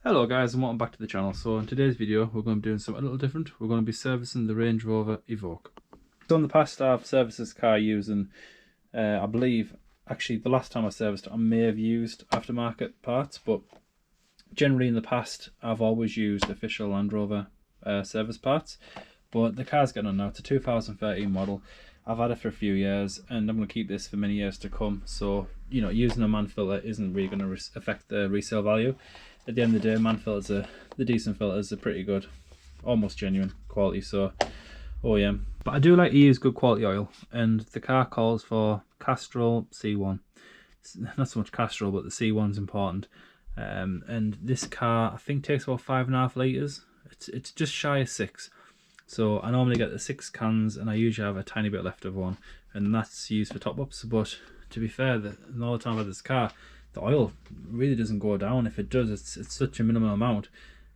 Hello guys, and welcome back to the channel. So in today's video we're going to be doing something a little different. We're going to be servicing the Range Rover Evoque. So in the past I've serviced this car using, I believe, actually the last time I serviced it I may have used aftermarket parts, but generally in the past I've always used official Land Rover service parts. But the car's getting on now. It's a 2013 model. I've had it for a few years and I'm going to keep this for many years to come. So, you know, using a man filter isn't really going to affect the resale value. At the end of the day, man filters the decent filters are pretty good, almost genuine quality, so OEM. But I do like to use good quality oil, and the car calls for Castrol C1. It's not so much Castrol, but the C1's important. And this car I think takes about 5.5 litres. It's just shy of 6. So I normally get the 6 cans and I usually have a tiny bit left of one, and that's used for top ups. But to be fair, all the time with this car, the oil really doesn't go down. If it does, it's such a minimal amount,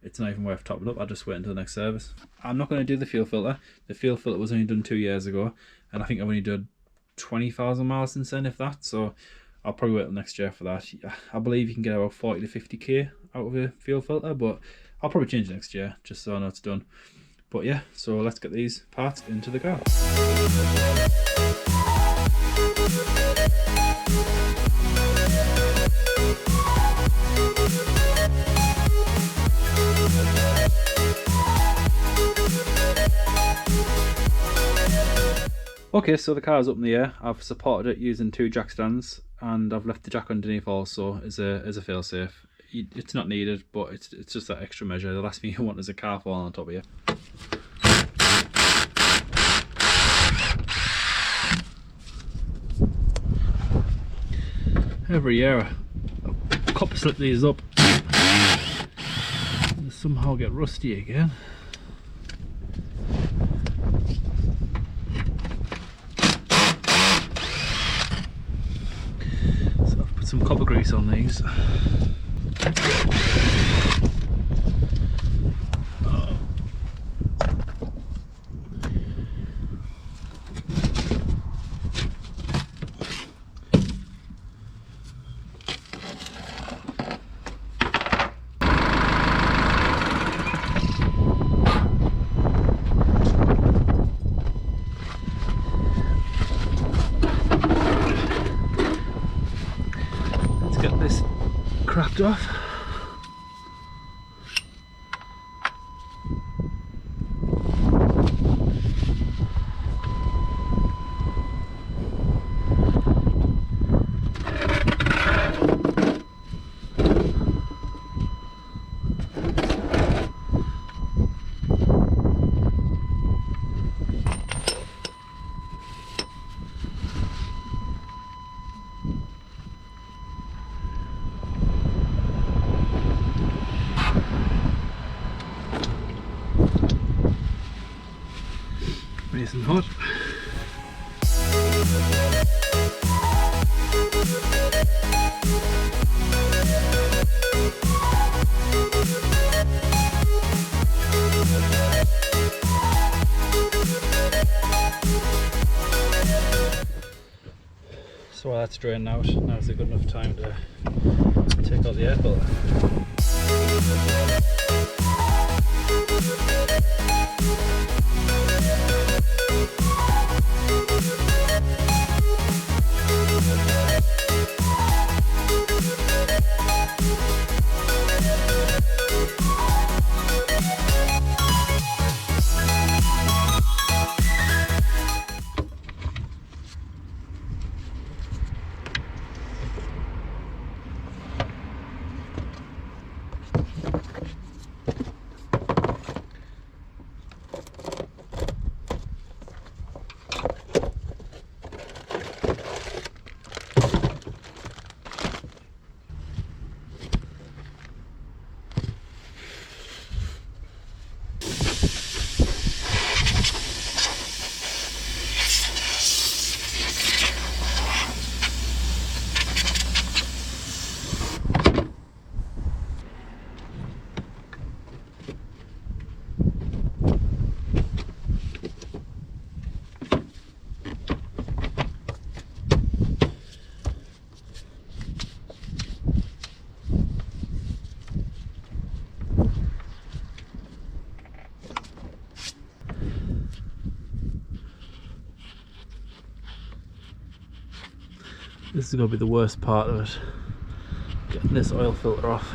it's not even worth topping up. I just wait until the next service. I'm not going to do the fuel filter. The fuel filter was only done 2 years ago, and I think I've only done 20,000 miles since then, if that. So I'll probably wait till next year for that. I believe you can get about 40 to 50k out of a fuel filter, but I'll probably change it next year just so I know it's done. But yeah, so let's get these parts into the car. Okay, so the car is up in the air. I've supported it using 2 jack stands, and I've left the jack underneath also as a fail-safe. It's not needed, but it's just that extra measure. The last thing you want is a car falling on top of you. Every year I copper slip these up and they somehow get rusty again. So I've put some copper grease on these. Get this cracked off. Nice and hot. So while that's drained out, now's a good enough time to take out the air filter. This is going to be the worst part of it, getting this oil filter off.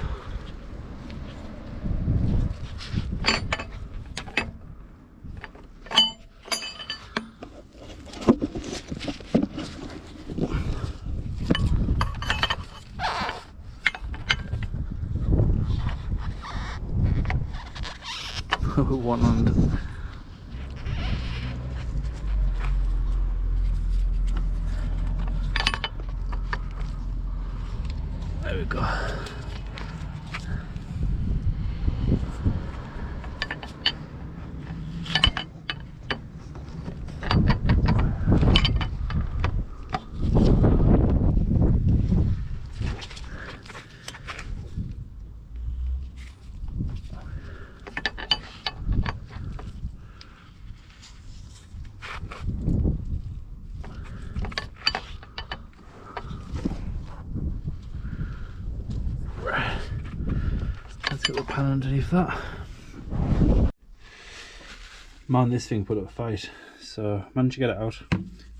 One hand. There we go. Let's get the pan underneath that. Man, this thing put up a fight, so managed to get it out.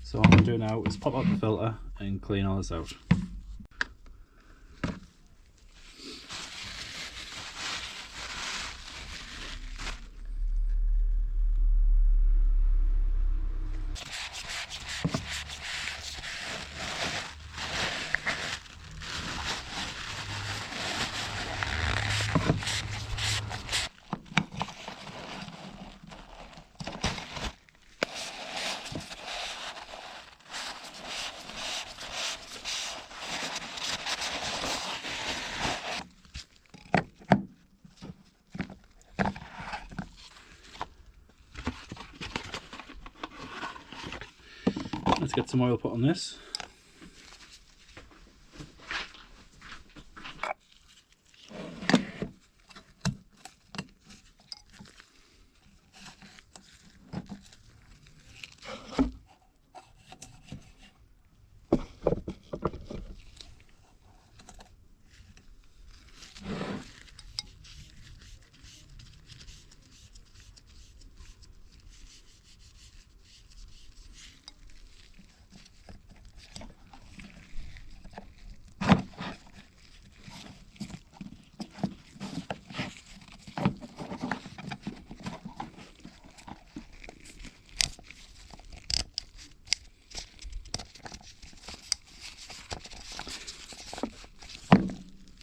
So what I'm going to do now is pop out the filter and clean all this out. Let's get some oil put on this.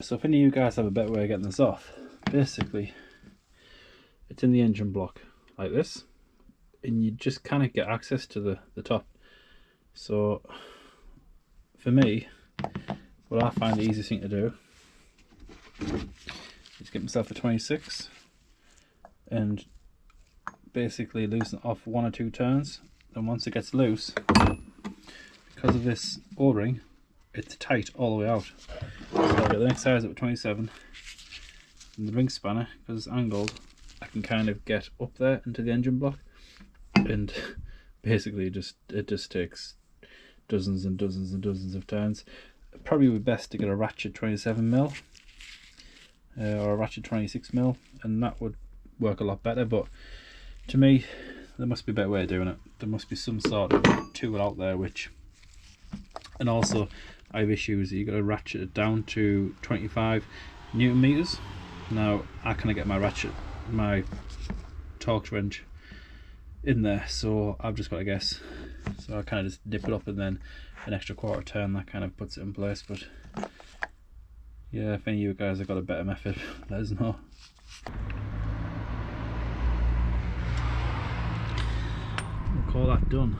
So if any of you guys have a better way of getting this off, basically it's in the engine block like this, and you just kind of get access to the top. So for me, what I find the easiest thing to do is get myself a 26 and basically loosen it off 1 or 2 turns. Then once it gets loose, because of this O-ring, it's tight all the way out. So I'll get the next size up to 27, and the ring spanner, because it's angled, I can kind of get up there into the engine block, and basically it just takes dozens and dozens and dozens of turns. It probably would be best to get a ratchet 27mm or a ratchet 26mm, and that would work a lot better. But to me, there must be a better way of doing it. There must be some sort of tool out there which, and also I have issues that you got to ratchet it down to 25 Newton meters. Now I kind of get my torque wrench in there, so I've just got to guess. So I kind of just dip it up, and then an extra quarter turn that kind of puts it in place. But yeah, if any of you guys have got a better method, let us know. We'll call that done.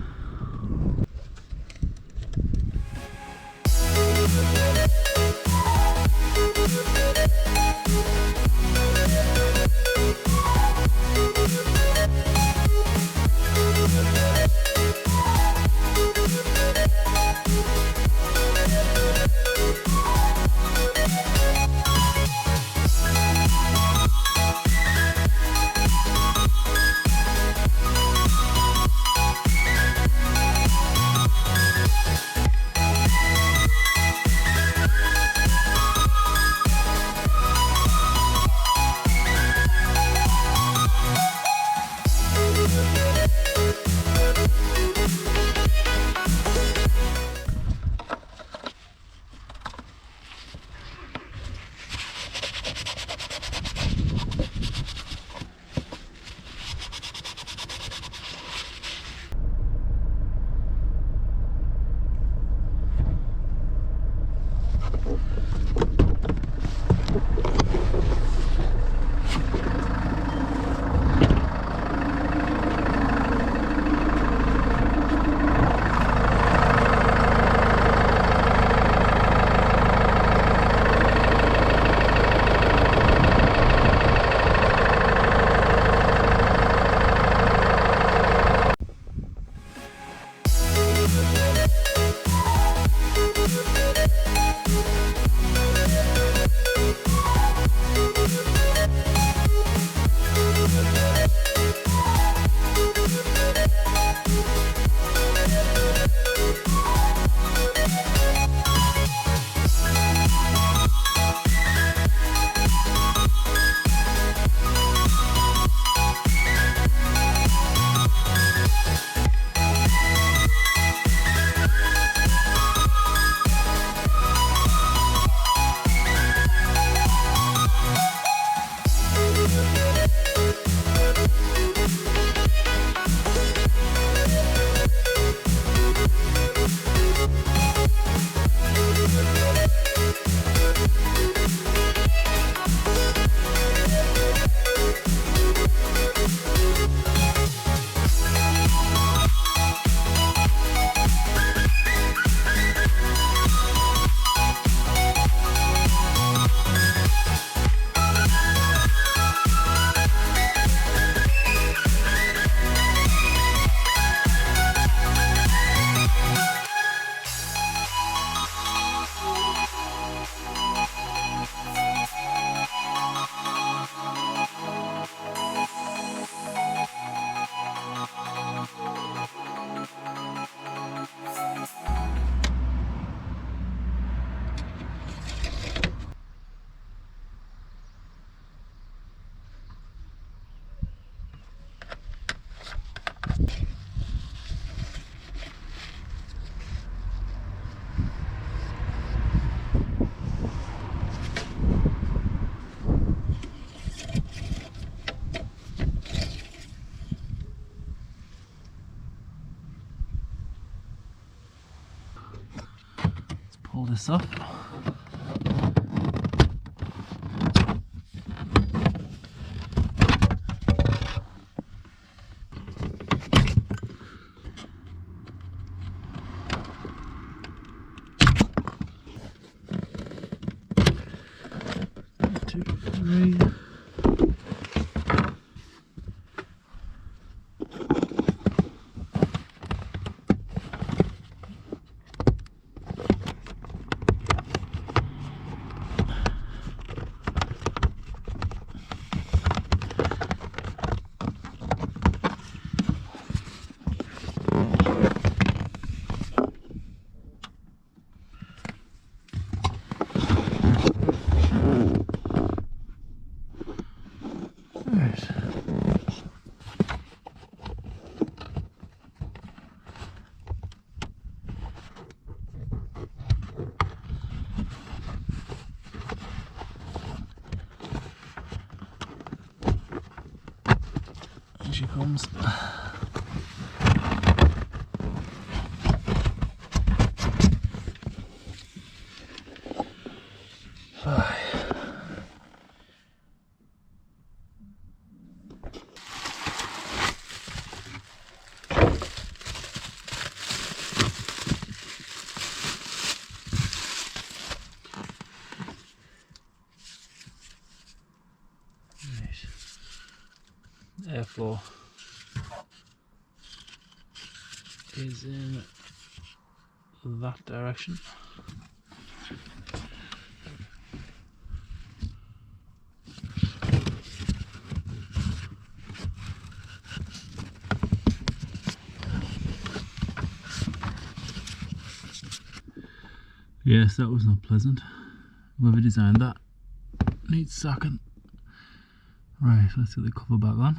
pull this off. Two, three. Right. Here she comes. Airflow is in that direction. Yes, that was not pleasant. Whoever designed that needs sacking. Right, let's get the cover back on.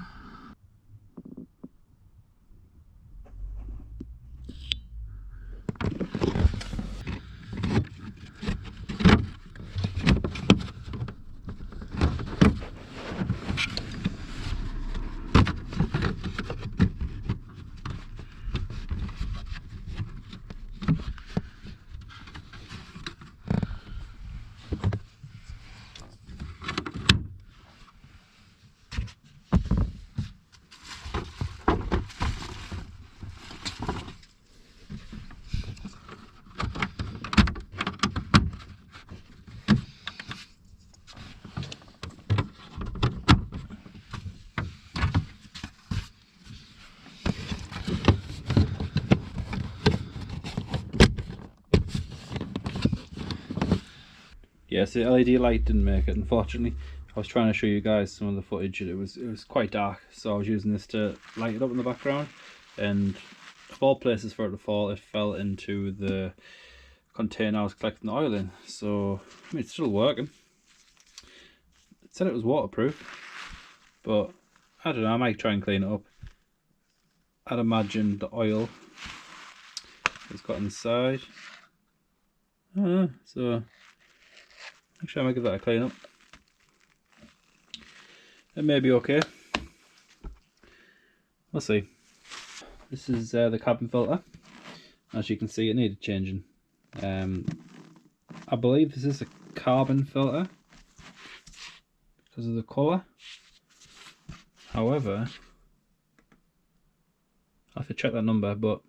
Yes, the LED light didn't make it, unfortunately. I was trying to show you guys some of the footage and it was quite dark, so I was using this to light it up in the background, and of all places for it to fall, it fell into the container I was collecting the oil in. So I mean, it's still working. It said it was waterproof, but I don't know, I might try and clean it up. I'd imagine the oil has got inside. I don't know, so actually I might give that a clean up. It may be okay. We'll see. This is the cabin filter. As you can see, it needed changing. I believe this is a carbon filter because of the colour. However, I have to check that number, but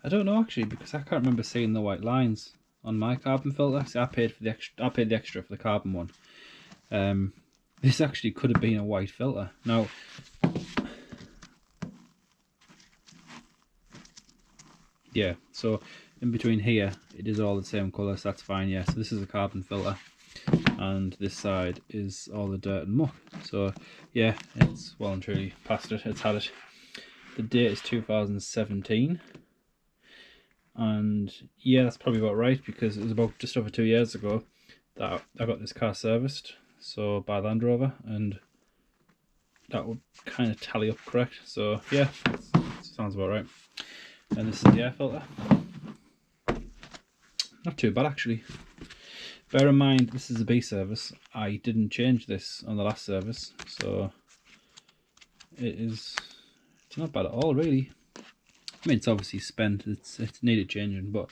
I don't know actually, because I can't remember seeing the white lines on my carbon filter. See, I paid the extra for the carbon one. This actually could have been a white filter. Now, yeah, so in between here it is all the same colour, so that's fine. Yeah, so this is a carbon filter and this side is all the dirt and muck. So yeah, it's well and truly past it. It's had it. The date is 2017, and yeah, that's probably about right, because it was about just over 2 years ago that I got this car serviced, so by Land Rover, and that would kind of tally up correct. So yeah, sounds about right. And this is the air filter. Not too bad actually. Bear in mind, this is a B service. I didn't change this on the last service, so it's not bad at all really. I mean, it's obviously spent, it's needed changing, but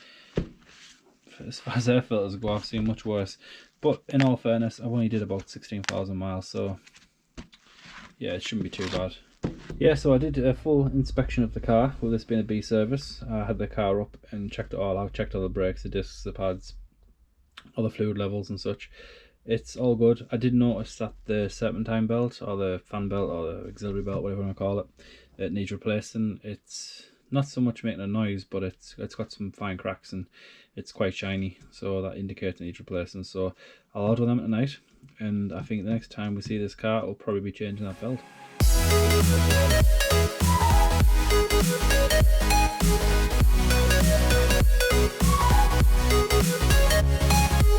as far as air filters go, I've seen much worse. But in all fairness, I've only did about 16,000 miles, so yeah, it shouldn't be too bad. Yeah, so I did a full inspection of the car, with this being a B service. I had the car up and checked it all out, checked all the brakes, the discs, the pads, all the fluid levels and such. It's all good. I did notice that the serpentine belt, or the fan belt, or the auxiliary belt, whatever you want to call it, it needs replacing. It's not so much making a noise, but it's got some fine cracks and it's quite shiny, so that indicates it needs replacing. So I'll order them tonight, and I think the next time we see this car, I'll probably be changing that belt.